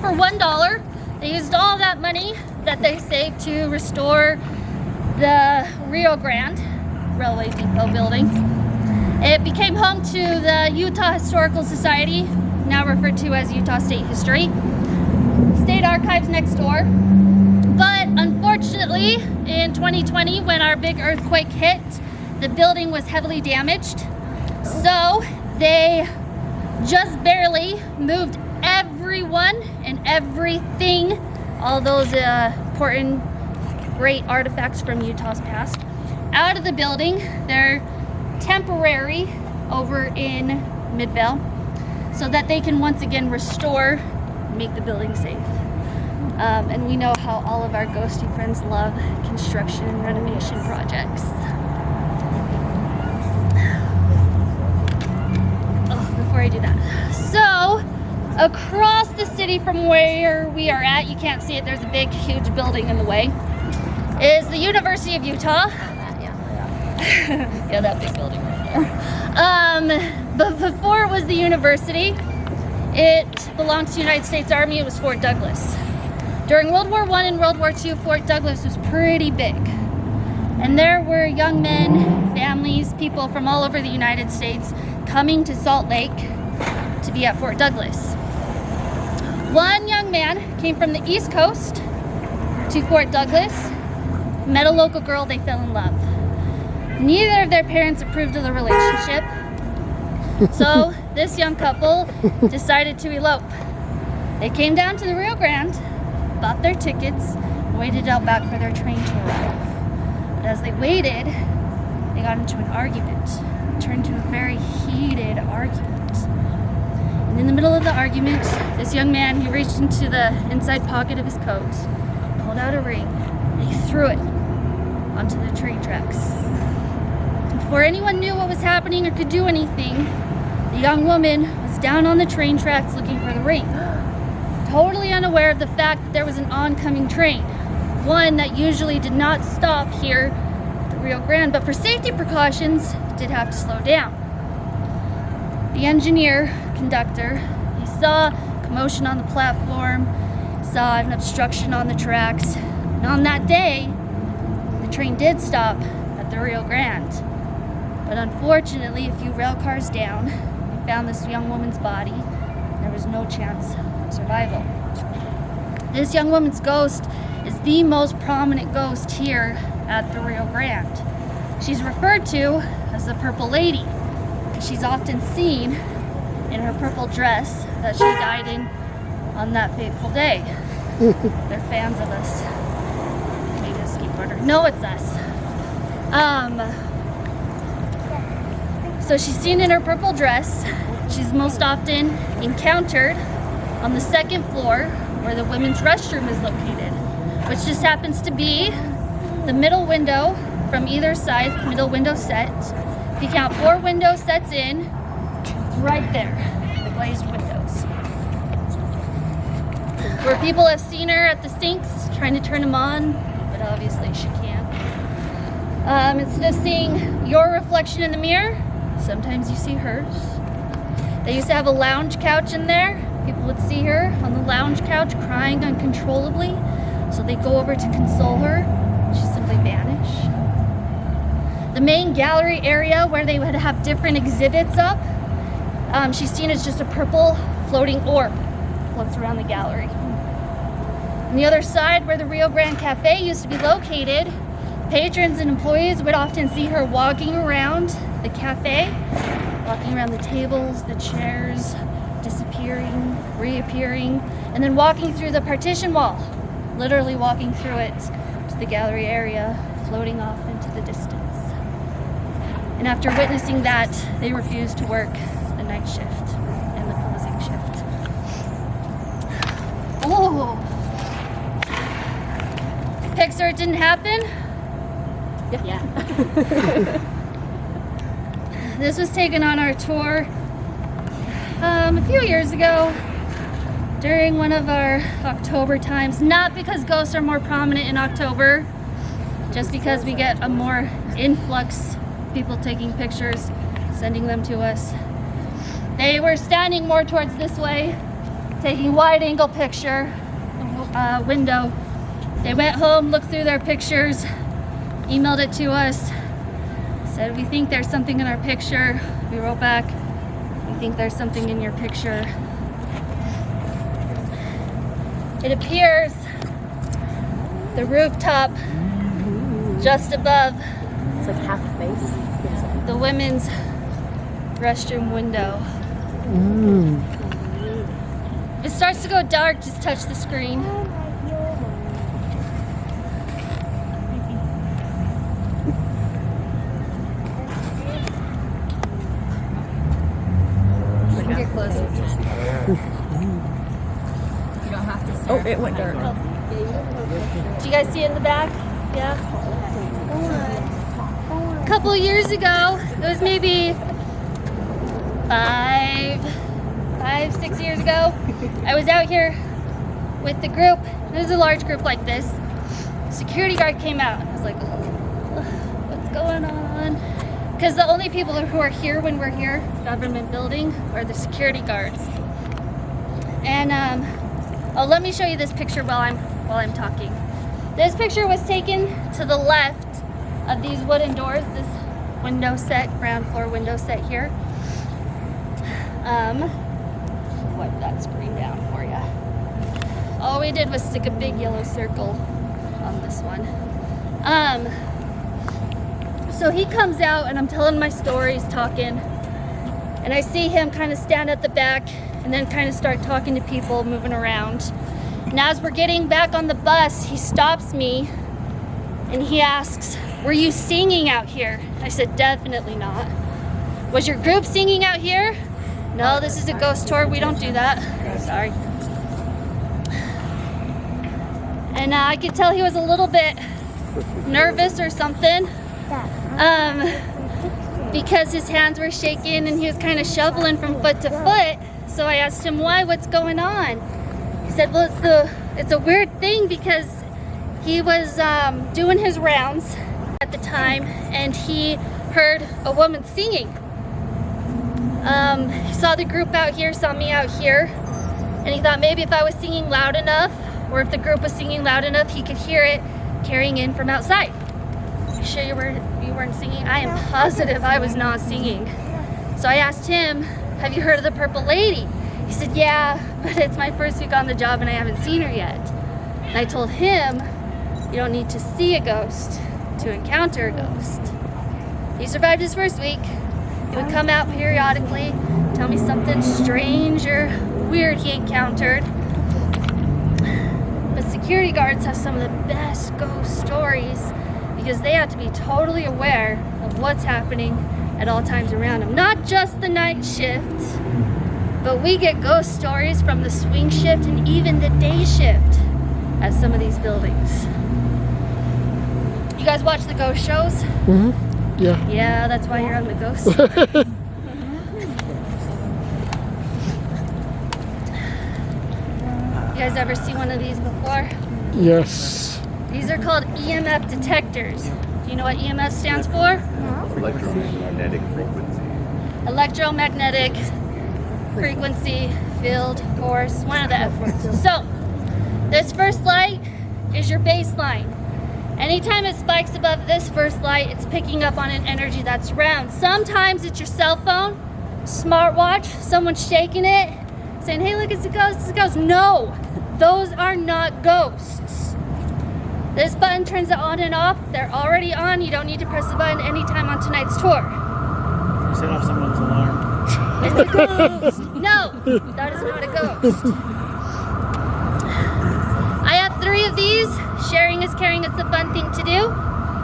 for $1. They used all that money that they saved to restore the Rio Grande Railway Depot building. It became home to the Utah Historical Society, now referred to as Utah State History. State Archives next door. But unfortunately, in 2020, when our big earthquake hit, the building was heavily damaged. So they just barely moved everyone and everything, all those important, great artifacts from Utah's past, out of the building. They're temporary over in Midvale so that they can once again restore, make the building safe. And we know how all of our ghosty friends love construction and renovation projects. Oh, before I do that. So, across the city from where we are at, you can't see it, there's a big, huge building in the way, is the University of Utah. Yeah, that big building right there. But before it was the university, it belonged to the United States Army. It was Fort Douglas. During World War I and World War II, Fort Douglas was pretty big. And there were young men, families, people from all over the United States coming to Salt Lake to be at Fort Douglas. One young man came from the East Coast to Fort Douglas, met a local girl, they fell in love. Neither of their parents approved of the relationship, so this young couple decided to elope. They came down to the Rio Grande, bought their tickets, and waited out back for their train to arrive. But as they waited, they got into an argument. It turned into a very heated argument. And in the middle of the argument, this young man, he reached into the inside pocket of his coat, pulled out a ring, and he threw it onto the train tracks. Before anyone knew what was happening or could do anything, the young woman was down on the train tracks looking for the ring, totally unaware of the fact that there was an oncoming train, one that usually did not stop here at the Rio Grande, but for safety precautions, did have to slow down. The engineer, conductor, he saw commotion on the platform, saw an obstruction on the tracks, and on that day, the train did stop at the Rio Grande. But unfortunately, a few rail cars down, we found this young woman's body. There was no chance of survival. This young woman's ghost is the most prominent ghost here at the Rio Grande. She's referred to as the Purple Lady. She's often seen in her purple dress that she died in on that fateful day. They're fans of us. Maybe a skateboarder. No, it's us. So she's seen in her purple dress. She's most often encountered on the second floor where the women's restroom is located, which just happens to be the middle window from either side, middle window set. If you count 4 window sets in, right there, the glazed windows. Where people have seen her at the sinks trying to turn them on, but obviously she can't. Instead of seeing your reflection in the mirror, sometimes you see hers. They used to have a lounge couch in there. People would see her on the lounge couch crying uncontrollably, so they go over to console her. She'd simply vanish. The main gallery area where they would have different exhibits up, she's seen as just a purple floating orb floats around the gallery. On the other side, where the Rio Grande Cafe used to be located, patrons and employees would often see her walking around the cafe, walking around the tables, the chairs, disappearing, reappearing, and then walking through the partition wall, literally walking through it to the gallery area, floating off into the distance. And after witnessing that, they refused to work the night shift and the closing shift. Oh! Pixar, it didn't happen? Yeah. This was taken on our tour a few years ago during one of our October times. Not because ghosts are more prominent in October, just because we get a more influx of people taking pictures, sending them to us. They were standing more towards this way, taking wide angle picture window. They went home, looked through their pictures, emailed it to us, said we think there's something in our picture. We wrote back, we think there's something in your picture. It appears the rooftop just above, it's like half a face, the women's restroom window. If it starts to go dark, just touch the screen. Get closer. You don't have to stare. Oh, it went dark. Do you guys see it in the back? Yeah. A couple of years ago, it was maybe 6 years ago, I was out here with the group. It was a large group like this. Security guard came out. I was like, what's going on? Because the only people who are here when we're here, government building, are the security guards. And let me show you this picture while I'm talking. This picture was taken to the left of these wooden doors, this window set, ground floor window set here. Wipe that screen down for you. All we did was stick a big yellow circle on this one. So he comes out and I'm telling my stories, talking, and I see him kind of stand at the back and then kind of start talking to people, moving around. And as we're getting back on the bus, he stops me and he asks, "Were you singing out here?" I said, "Definitely not." "Was your group singing out here?" "No, this is a ghost tour. We don't do that." Sorry. And I could tell he was a little bit nervous or something. Because his hands were shaking and he was kind of shoveling from foot to foot. So I asked him why, what's going on? He said, well, it's a weird thing because he was doing his rounds at the time and he heard a woman singing. He saw the group out here, saw me out here, and he thought maybe if I was singing loud enough or if the group was singing loud enough, he could hear it carrying in from outside. You sure you weren't singing? I am positive I was not singing. So I asked him, have you heard of the Purple Lady? He said, yeah, but it's my first week on the job and I haven't seen her yet. And I told him, you don't need to see a ghost to encounter a ghost. He survived his first week. He would come out periodically, tell me something strange or weird he encountered. But security guards have some of the best ghost stories because they have to be totally aware of what's happening at all times around them. Not just the night shift, but we get ghost stories from the swing shift and even the day shift at some of these buildings. You guys watch the ghost shows? Mm-hmm. Yeah. Yeah, that's why you're on the ghost. You guys ever see one of these before? Yes. These are called EMF detectors. Do you know what EMF stands for? Electromagnetic frequency. Electromagnetic frequency, field, force, one of the F words. So, this first light is your baseline. Anytime it spikes above this first light, it's picking up on an energy that's around. Sometimes it's your cell phone, smartwatch, someone shaking it, saying, hey, look, it's a ghost, it's a ghost. No, those are not ghosts. This button turns it on and off. They're already on. You don't need to press the button anytime on tonight's tour. You set off someone's alarm. It's a ghost. No, that is not a ghost. I have 3 of these. Sharing is caring. It's a fun thing to do.